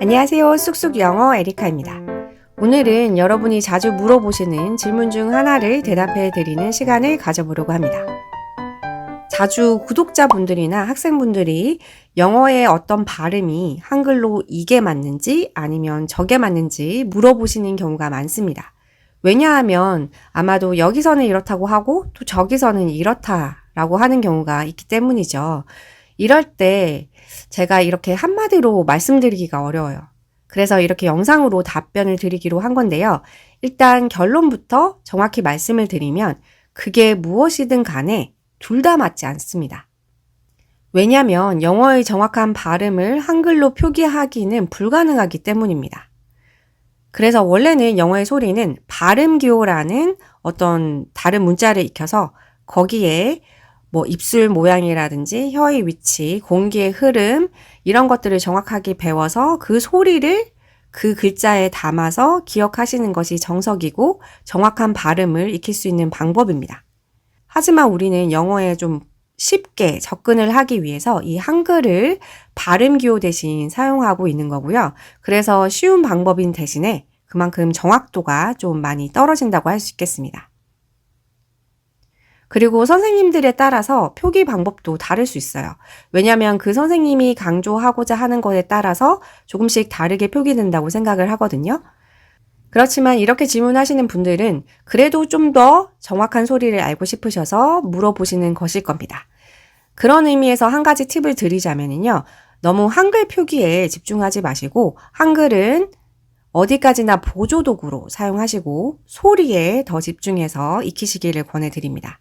안녕하세요. 쑥쑥 영어 에리카입니다. 오늘은 여러분이 자주 물어보시는 질문 중 하나를 대답해 드리는 시간을 가져보려고 합니다. 자주 구독자분들이나 학생분들이 영어의 어떤 발음이 한글로 이게 맞는지 아니면 저게 맞는지 물어보시는 경우가 많습니다. 왜냐하면 아마도 여기서는 이렇다고 하고 또 저기서는 이렇다라고 하는 경우가 있기 때문이죠. 이럴 때 제가 이렇게 한마디로 말씀드리기가 어려워요. 그래서 이렇게 영상으로 답변을 드리기로 한 건데요. 일단 결론부터 정확히 말씀을 드리면 그게 무엇이든 간에 둘 다 맞지 않습니다. 왜냐하면 영어의 정확한 발음을 한글로 표기하기는 불가능하기 때문입니다. 그래서 원래는 영어의 소리는 발음기호라는 어떤 다른 문자를 익혀서 거기에 입술 모양이라든지 혀의 위치, 공기의 흐름 이런 것들을 정확하게 배워서 그 소리를 그 글자에 담아서 기억하시는 것이 정석이고 정확한 발음을 익힐 수 있는 방법입니다. 하지만 우리는 영어에 좀 쉽게 접근을 하기 위해서 이 한글을 발음기호 대신 사용하고 있는 거고요. 그래서 쉬운 방법인 대신에 그만큼 정확도가 좀 많이 떨어진다고 할 수 있겠습니다. 그리고 선생님들에 따라서 표기 방법도 다를 수 있어요. 왜냐하면 그 선생님이 강조하고자 하는 것에 따라서 조금씩 다르게 표기된다고 생각을 하거든요. 그렇지만 이렇게 질문하시는 분들은 그래도 좀 더 정확한 소리를 알고 싶으셔서 물어보시는 것일 겁니다. 그런 의미에서 한 가지 팁을 드리자면요. 너무 한글 표기에 집중하지 마시고 한글은 어디까지나 보조도구로 사용하시고 소리에 더 집중해서 익히시기를 권해드립니다.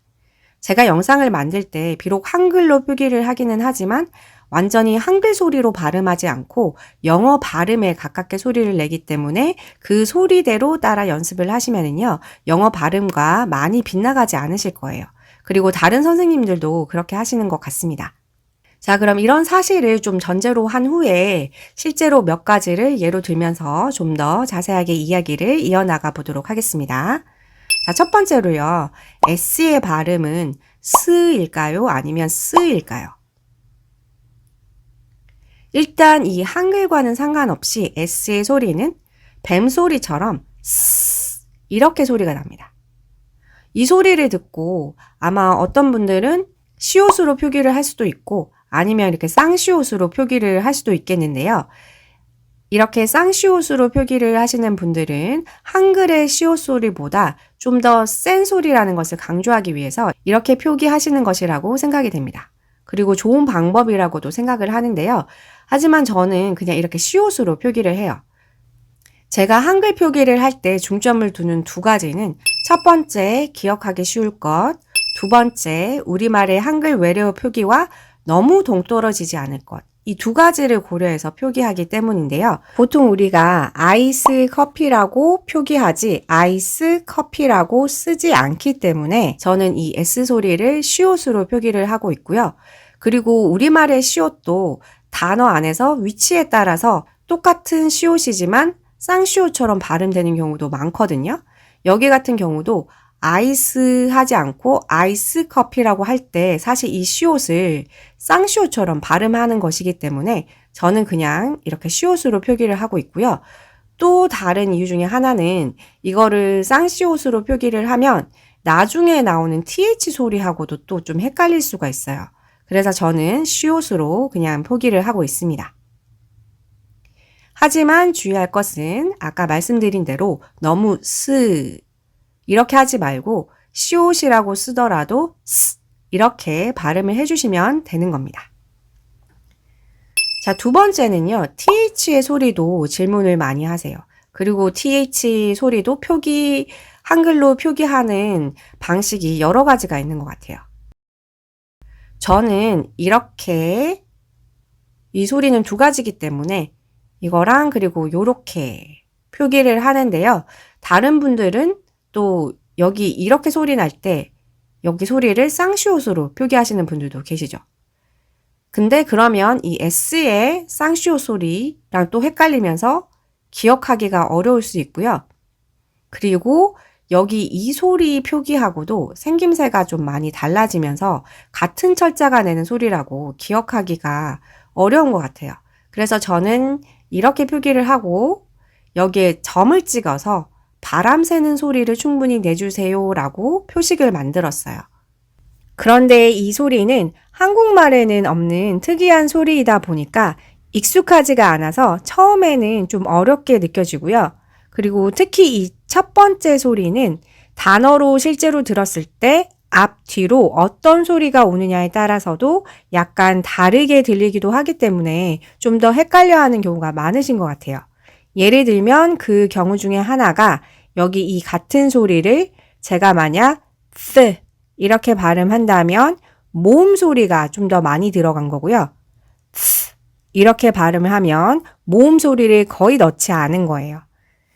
제가 영상을 만들 때 비록 한글로 표기를 하기는 하지만 완전히 한글 소리로 발음하지 않고 영어 발음에 가깝게 소리를 내기 때문에 그 소리대로 따라 연습을 하시면은요, 영어 발음과 많이 빗나가지 않으실 거예요. 그리고 다른 선생님들도 그렇게 하시는 것 같습니다. 자, 그럼 이런 사실을 좀 전제로 한 후에 실제로 몇 가지를 예로 들면서 좀 더 자세하게 이야기를 이어나가 보도록 하겠습니다. 자, 첫 번째로요. S의 발음은 스일까요? 아니면 스일까요? 일단 이 한글과는 상관없이 S의 소리는 뱀소리처럼 스 이렇게 소리가 납니다. 이 소리를 듣고 아마 어떤 분들은 시옷으로 표기를 할 수도 있고 아니면 이렇게 쌍시옷으로 표기를 할 수도 있겠는데요. 이렇게 쌍시옷으로 표기를 하시는 분들은 한글의 시옷 소리보다 좀 더 센 소리라는 것을 강조하기 위해서 이렇게 표기하시는 것이라고 생각이 됩니다. 그리고 좋은 방법이라고도 생각을 하는데요. 하지만 저는 그냥 이렇게 시옷으로 표기를 해요. 제가 한글 표기를 할 때 중점을 두는 두 가지는 첫 번째, 기억하기 쉬울 것, 두 번째, 우리말의 한글 외래어 표기와 너무 동떨어지지 않을 것. 이 두 가지를 고려해서 표기하기 때문인데요. 보통 우리가 아이스 커피라고 표기하지 아이스 커피라고 쓰지 않기 때문에 저는 이 S 소리를 시옷으로 표기를 하고 있고요. 그리고 우리말의 시옷도 단어 안에서 위치에 따라서 똑같은 시옷이지만 쌍시옷처럼 발음되는 경우도 많거든요. 여기 같은 경우도 아이스 하지 않고 아이스 커피라고 할 때 사실 이 시옷을 쌍시옷처럼 발음하는 것이기 때문에 저는 그냥 이렇게 시옷으로 표기를 하고 있고요. 또 다른 이유 중에 하나는 이거를 쌍시옷으로 표기를 하면 나중에 나오는 TH 소리하고도 또 좀 헷갈릴 수가 있어요. 그래서 저는 시옷으로 그냥 표기를 하고 있습니다. 하지만 주의할 것은 아까 말씀드린 대로 너무 이렇게 하지 말고 시옷이라고 쓰더라도 스 이렇게 발음을 해주시면 되는 겁니다. 자, 두 번째는요. TH의 소리도 질문을 많이 하세요. 그리고 TH 소리도 한글로 표기하는 방식이 여러 가지가 있는 것 같아요. 저는 이렇게 이 소리는 두 가지이기 때문에 이거랑 그리고 요렇게 표기를 하는데요. 다른 분들은 또 여기 이렇게 소리 날 때 여기 소리를 쌍시옷으로 표기하시는 분들도 계시죠. 근데 그러면 이 S의 쌍시옷 소리랑 또 헷갈리면서 기억하기가 어려울 수 있고요. 그리고 여기 이 소리 표기하고도 생김새가 좀 많이 달라지면서 같은 철자가 내는 소리라고 기억하기가 어려운 것 같아요. 그래서 저는 이렇게 표기를 하고 여기에 점을 찍어서 바람 새는 소리를 충분히 내주세요 라고 표식을 만들었어요. 그런데 이 소리는 한국말에는 없는 특이한 소리이다 보니까 익숙하지가 않아서 처음에는 좀 어렵게 느껴지고요. 그리고 특히 이 첫 번째 소리는 단어로 실제로 들었을 때 앞, 뒤로 어떤 소리가 오느냐에 따라서도 약간 다르게 들리기도 하기 때문에 좀 더 헷갈려하는 경우가 많으신 것 같아요. 예를 들면 그 경우 중에 하나가 여기 이 같은 소리를 제가 만약 스 이렇게 발음한다면 모음 소리가 좀 더 많이 들어간 거고요. 스 이렇게 발음을 하면 모음 소리를 거의 넣지 않은 거예요.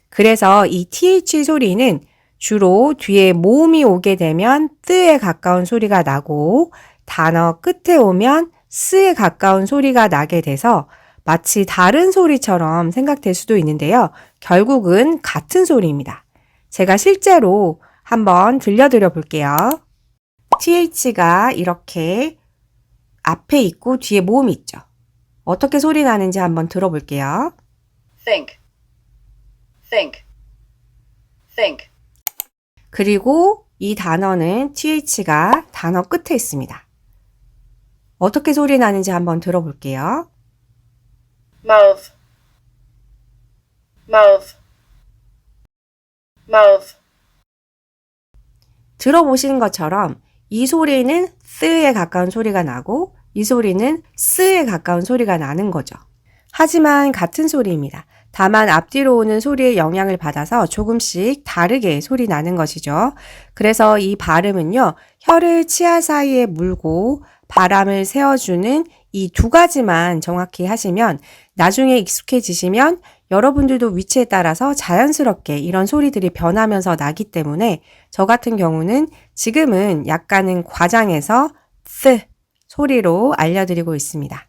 그래서 이 th 소리는 주로 뒤에 모음이 오게 되면 뜨에 가까운 소리가 나고 단어 끝에 오면 스에 가까운 소리가 나게 돼서 마치 다른 소리처럼 생각될 수도 있는데요. 결국은 같은 소리입니다. 제가 실제로 한번 들려드려 볼게요. th가 이렇게 앞에 있고 뒤에 모음이 있죠. 어떻게 소리 나는지 한번 들어볼게요. think, think, think. 그리고 이 단어는 th가 단어 끝에 있습니다. 어떻게 소리 나는지 한번 들어볼게요. mouth, mouth, mouth. 들어보시는 것처럼 이 소리는 스에 가까운 소리가 나고 이 소리는 스에 가까운 소리가 나는 거죠. 하지만 같은 소리입니다. 다만 앞뒤로 오는 소리의 영향을 받아서 조금씩 다르게 소리 나는 것이죠. 그래서 이 발음은요, 혀를 치아 사이에 물고 바람을 세워주는 이 두 가지만 정확히 하시면 나중에 익숙해지시면 여러분들도 위치에 따라서 자연스럽게 이런 소리들이 변하면서 나기 때문에 저 같은 경우는 지금은 약간은 과장해서 스 소리로 알려드리고 있습니다.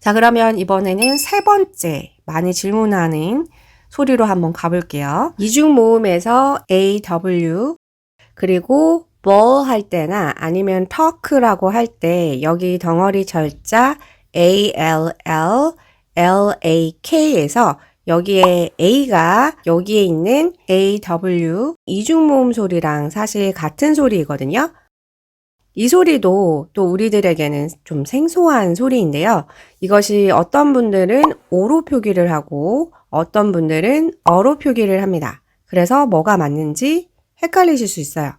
자, 그러면 이번에는 세 번째 많이 질문하는 소리로 한번 가볼게요. 이중 모음에서 AW 그리고 뭐 할 때나 아니면 talk라고 할 때 여기 덩어리 절자 ALL, LAK에서 여기에 A가 여기에 있는 AW 이중 모음 소리랑 사실 같은 소리이거든요. 이 소리도 또 우리들에게는 좀 생소한 소리인데요. 이것이 어떤 분들은 오로 표기를 하고 어떤 분들은 어로 표기를 합니다. 그래서 뭐가 맞는지 헷갈리실 수 있어요.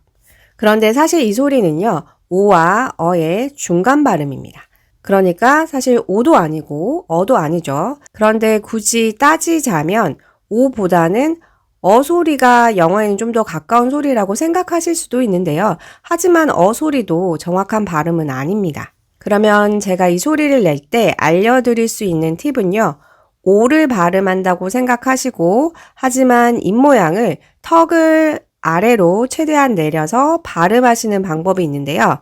그런데 사실 이 소리는요, 오와 어의 중간 발음입니다. 그러니까 사실 오도 아니고 어도 아니죠. 그런데 굳이 따지자면 오보다는 어 소리가 영어에는 좀 더 가까운 소리라고 생각하실 수도 있는데요. 하지만 어 소리도 정확한 발음은 아닙니다. 그러면 제가 이 소리를 낼 때 알려드릴 수 있는 팁은요. 오를 발음한다고 생각하시고 하지만 입모양을 턱을 아래로 최대한 내려서 발음하시는 방법이 있는데요.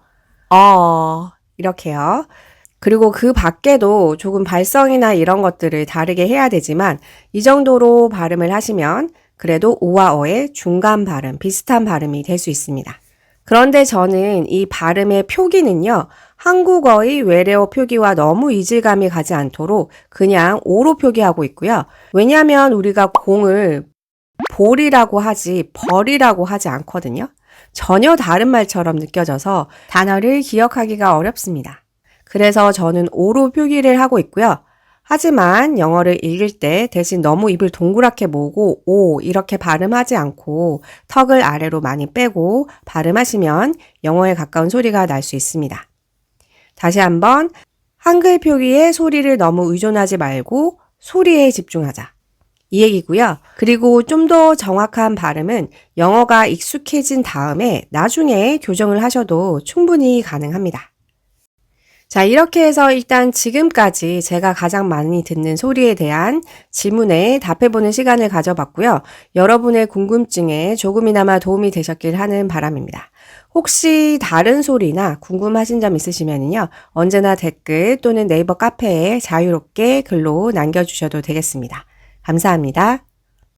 이렇게요. 그리고 그 밖에도 조금 발성이나 이런 것들을 다르게 해야 되지만 이 정도로 발음을 하시면 그래도 오와 어의 중간 발음, 비슷한 발음이 될 수 있습니다. 그런데 저는 이 발음의 표기는요, 한국어의 외래어 표기와 너무 이질감이 가지 않도록 그냥 오로 표기하고 있고요. 왜냐하면 우리가 공을 볼이라고 하지 벌이라고 하지 않거든요. 전혀 다른 말처럼 느껴져서 단어를 기억하기가 어렵습니다. 그래서 저는 오로 표기를 하고 있고요. 하지만 영어를 읽을 때 대신 너무 입을 동그랗게 모으고 오 이렇게 발음하지 않고 턱을 아래로 많이 빼고 발음하시면 영어에 가까운 소리가 날 수 있습니다. 다시 한번 한글 표기에 소리를 너무 의존하지 말고 소리에 집중하자. 이 얘기고요. 그리고 좀 더 정확한 발음은 영어가 익숙해진 다음에 나중에 교정을 하셔도 충분히 가능합니다. 자, 이렇게 해서 일단 지금까지 제가 가장 많이 듣는 소리에 대한 질문에 답해보는 시간을 가져봤고요. 여러분의 궁금증에 조금이나마 도움이 되셨길 하는 바람입니다. 혹시 다른 소리나 궁금하신 점 있으시면요. 언제나 댓글 또는 네이버 카페에 자유롭게 글로 남겨주셔도 되겠습니다. 감사합니다.